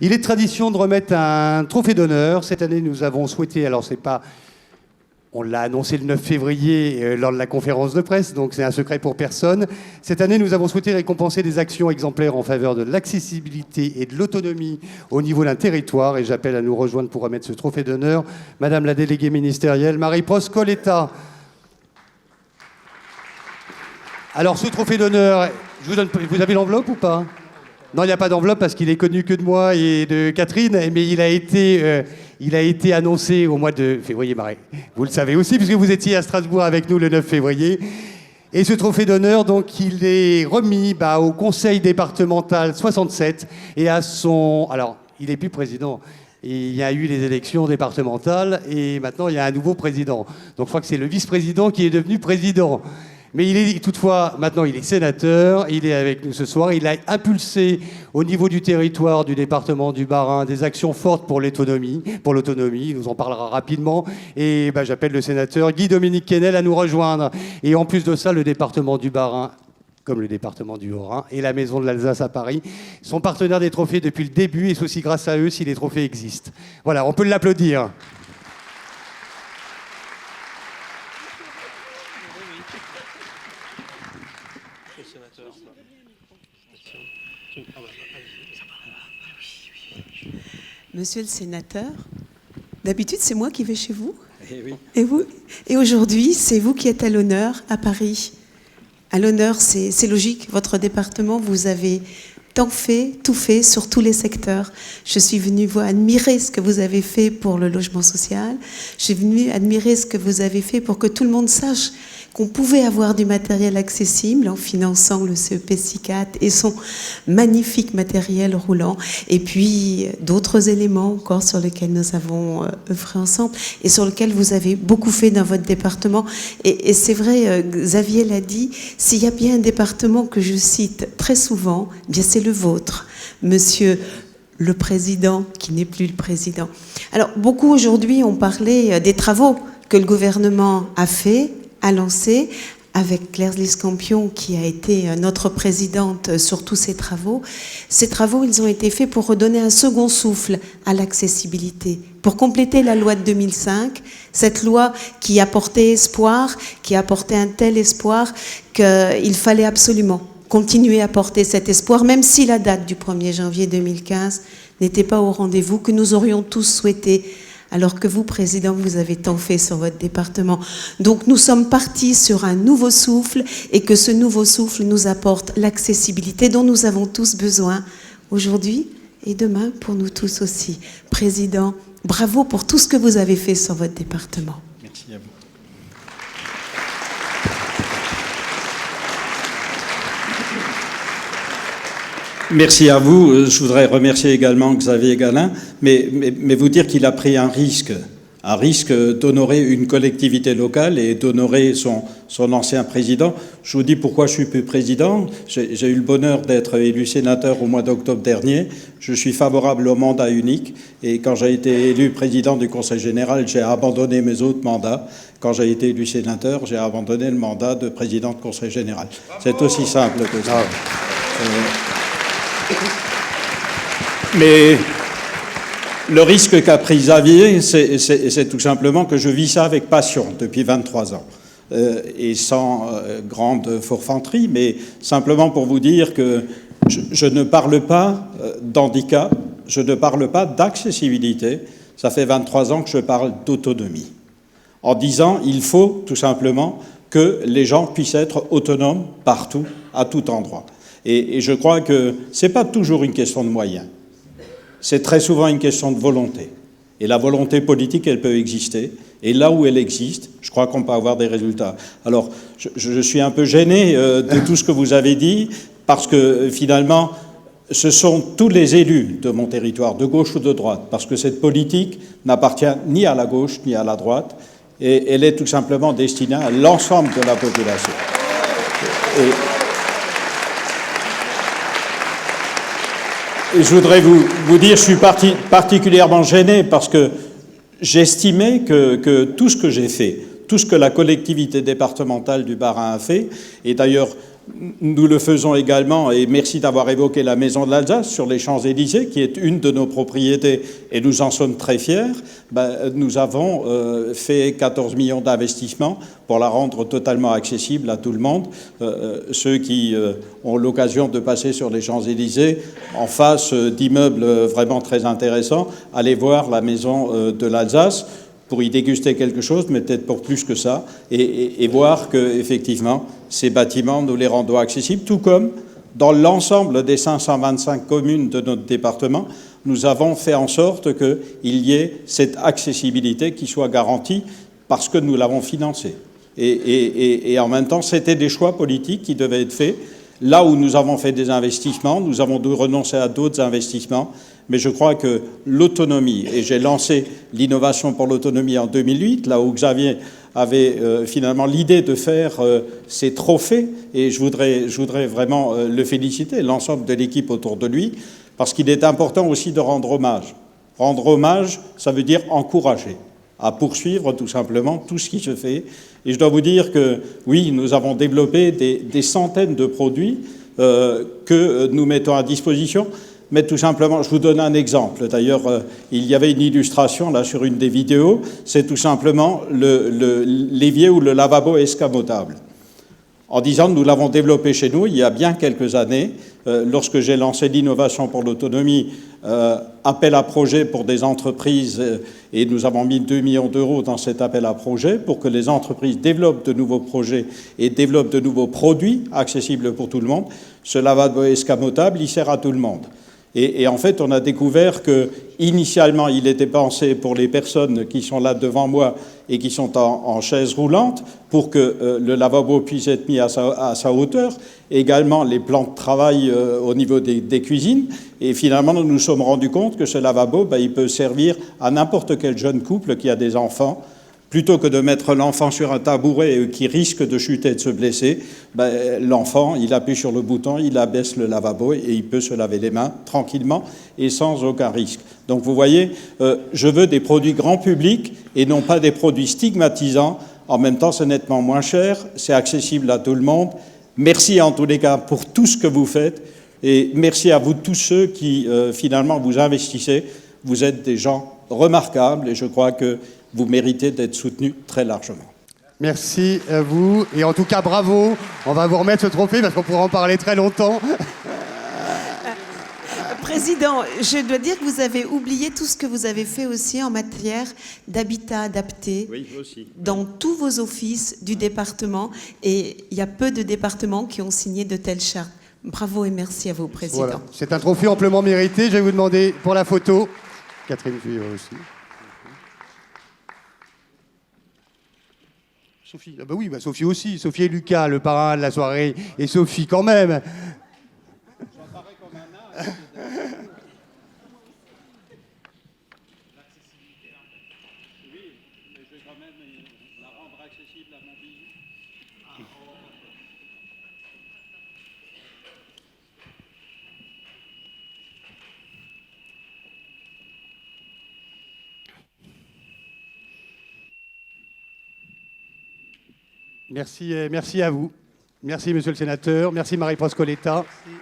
Il est de tradition de remettre un trophée d'honneur. Cette année, nous avons souhaité, alors c'est pas... On l'a annoncé le 9 février lors de la conférence de presse, donc c'est un secret pour personne. Cette année, nous avons souhaité récompenser des actions exemplaires en faveur de l'accessibilité et de l'autonomie au niveau d'un territoire. Et j'appelle à nous rejoindre pour remettre ce trophée d'honneur Madame la déléguée ministérielle, Marie-Prost Coletta. Alors, ce trophée d'honneur, je vous donne, vous avez l'enveloppe ou pas ? Non, il n'y a pas d'enveloppe parce qu'il est connu que de moi et de Catherine, mais il a été annoncé au mois de février. Vous le savez aussi, puisque vous étiez à Strasbourg avec nous le 9 février. Et ce trophée d'honneur, donc, il est remis au conseil départemental 67 et à son... Alors, il n'est plus président. Il y a eu les élections départementales et maintenant, il y a un nouveau président. Donc, je crois que c'est le vice-président qui est devenu président. Mais toutefois, maintenant, il est sénateur, il est avec nous ce soir. Il a impulsé au niveau du territoire du département du Bas-Rhin des actions fortes pour l'autonomie. Il nous en parlera rapidement. Et j'appelle le sénateur Guy-Dominique Kennel à nous rejoindre. Et en plus de ça, le département du Bas-Rhin, comme le département du Haut-Rhin, et la Maison de l'Alsace à Paris, sont partenaires des trophées depuis le début. Et c'est aussi grâce à eux si les trophées existent. Voilà, on peut l'applaudir. Monsieur le sénateur, d'habitude, c'est moi qui vais chez vous. Eh oui. Et aujourd'hui, c'est vous qui êtes à l'honneur à Paris. À l'honneur, c'est logique. Votre département, vous avez tout fait sur tous les secteurs. Je suis venue admirer ce que vous avez fait pour le logement social. Je suis venue admirer ce que vous avez fait pour que tout le monde sache qu'on pouvait avoir du matériel accessible en finançant le CEP SICAT et son magnifique matériel roulant. Et puis d'autres éléments encore sur lesquels nous avons œuvré ensemble et sur lesquels vous avez beaucoup fait dans votre département. Et c'est vrai, Xavier l'a dit, s'il y a bien un département que je cite très souvent, bien c'est le vôtre, monsieur le président, qui n'est plus le président. Alors, beaucoup aujourd'hui ont parlé des travaux que le gouvernement a lancé avec Claire Liscampion, qui a été notre présidente sur tous ces travaux. Ces travaux, ils ont été faits pour redonner un second souffle à l'accessibilité, pour compléter la loi de 2005, cette loi qui apportait espoir, qui apportait un tel espoir qu'il fallait absolument continuer à porter cet espoir, même si la date du 1er janvier 2015 n'était pas au rendez-vous, que nous aurions tous souhaité, alors que vous, Président, vous avez tant fait sur votre département. Donc nous sommes partis sur un nouveau souffle et que ce nouveau souffle nous apporte l'accessibilité dont nous avons tous besoin aujourd'hui et demain pour nous tous aussi. Président, bravo pour tout ce que vous avez fait sur votre département. Merci à vous. Merci à vous. Je voudrais remercier également Xavier Galin, mais vous dire qu'il a pris un risque d'honorer une collectivité locale et d'honorer son ancien président. Je vous dis pourquoi je suis plus président. J'ai eu le bonheur d'être élu sénateur au mois d'octobre dernier. Je suis favorable au mandat unique et quand j'ai été élu président du Conseil général, j'ai abandonné mes autres mandats. Quand j'ai été élu sénateur, j'ai abandonné le mandat de président de Conseil général. C'est aussi simple que ça. Mais le risque qu'a pris Xavier, c'est tout simplement que je vis ça avec passion depuis 23 ans. Et sans grande forfanterie, mais simplement pour vous dire que je ne parle pas d'handicap, je ne parle pas d'accessibilité. Ça fait 23 ans que je parle d'autonomie. En disant, il faut tout simplement que les gens puissent être autonomes partout, à tout endroit. Et je crois que ce n'est pas toujours une question de moyens. C'est très souvent une question de volonté. Et la volonté politique, elle peut exister. Et là où elle existe, je crois qu'on peut avoir des résultats. Alors, je suis un peu gêné de tout ce que vous avez dit, parce que finalement, ce sont tous les élus de mon territoire, de gauche ou de droite, parce que cette politique n'appartient ni à la gauche ni à la droite, et elle est tout simplement destinée à l'ensemble de la population. Et je voudrais vous dire, je suis particulièrement gêné parce que j'estimais que tout ce que j'ai fait, tout ce que la collectivité départementale du Bas-Rhin a fait, et d'ailleurs Nous le faisons également, et merci d'avoir évoqué la Maison de l'Alsace sur les Champs-Élysées, qui est une de nos propriétés, et nous en sommes très fiers. Nous avons fait 14 millions d'investissements pour la rendre totalement accessible à tout le monde. Ceux qui ont l'occasion de passer sur les Champs-Élysées, en face d'immeubles vraiment très intéressants, allez voir la Maison de l'Alsace pour y déguster quelque chose, mais peut-être pour plus que ça, et voir qu'effectivement, ces bâtiments, nous les rendons accessibles, tout comme dans l'ensemble des 525 communes de notre département, nous avons fait en sorte qu'il y ait cette accessibilité qui soit garantie parce que nous l'avons financée. Et en même temps, c'était des choix politiques qui devaient être faits. Là où nous avons fait des investissements, nous avons dû renoncer à d'autres investissements, mais je crois que l'autonomie, et j'ai lancé l'innovation pour l'autonomie en 2008, là où Xavier avait finalement l'idée de faire ces trophées, et je voudrais vraiment le féliciter, l'ensemble de l'équipe autour de lui, parce qu'il est important aussi de rendre hommage. Rendre hommage, ça veut dire encourager à poursuivre tout simplement tout ce qui se fait. Et je dois vous dire que, oui, nous avons développé des centaines de produits que nous mettons à disposition, mais tout simplement, je vous donne un exemple. D'ailleurs, il y avait une illustration là sur une des vidéos, c'est tout simplement l'évier ou le lavabo escamotable. En disant que nous l'avons développé chez nous il y a bien quelques années, lorsque j'ai lancé l'innovation pour l'autonomie, appel à projet pour des entreprises, et nous avons mis 2 millions d'euros dans cet appel à projet pour que les entreprises développent de nouveaux projets et développent de nouveaux produits accessibles pour tout le monde. Ce lavabo escamotable, il sert à tout le monde. Et en fait, on a découvert que initialement, il était pensé pour les personnes qui sont là devant moi et qui sont en chaise roulante, pour que le lavabo puisse être mis à sa hauteur, également les plans de travail au niveau des cuisines. Et finalement, nous nous sommes rendus compte que ce lavabo, il peut servir à n'importe quel jeune couple qui a des enfants. Plutôt que de mettre l'enfant sur un tabouret qui risque de chuter et de se blesser, l'enfant, il appuie sur le bouton, il abaisse le lavabo et il peut se laver les mains tranquillement et sans aucun risque. Donc vous voyez, je veux des produits grand public et non pas des produits stigmatisants. En même temps, c'est nettement moins cher, c'est accessible à tout le monde. Merci en tous les cas pour tout ce que vous faites et merci à vous tous ceux qui finalement vous investissez. Vous êtes des gens remarquables et je crois que vous méritez d'être soutenu très largement. Merci à vous. Et en tout cas, bravo. On va vous remettre ce trophée parce qu'on pourra en parler très longtemps. Président, je dois dire que vous avez oublié tout ce que vous avez fait aussi en matière d'habitat adapté. Oui, aussi. Dans tous vos offices du département. Et il y a peu de départements qui ont signé de telles chartes. Bravo et merci à vous, Président. Voilà. C'est un trophée amplement mérité. Je vais vous demander pour la photo. Catherine Fuyot aussi. Sophie, ah bah oui, Sophie aussi. Sophie et Lucas, le parrain de la soirée. Et Sophie quand même. J'apparais comme un âne. Oui, mais je vais quand même la rendre accessible à mon bijou. Merci à vous. Merci, monsieur le sénateur. Merci, Marie-France Coletta. Merci.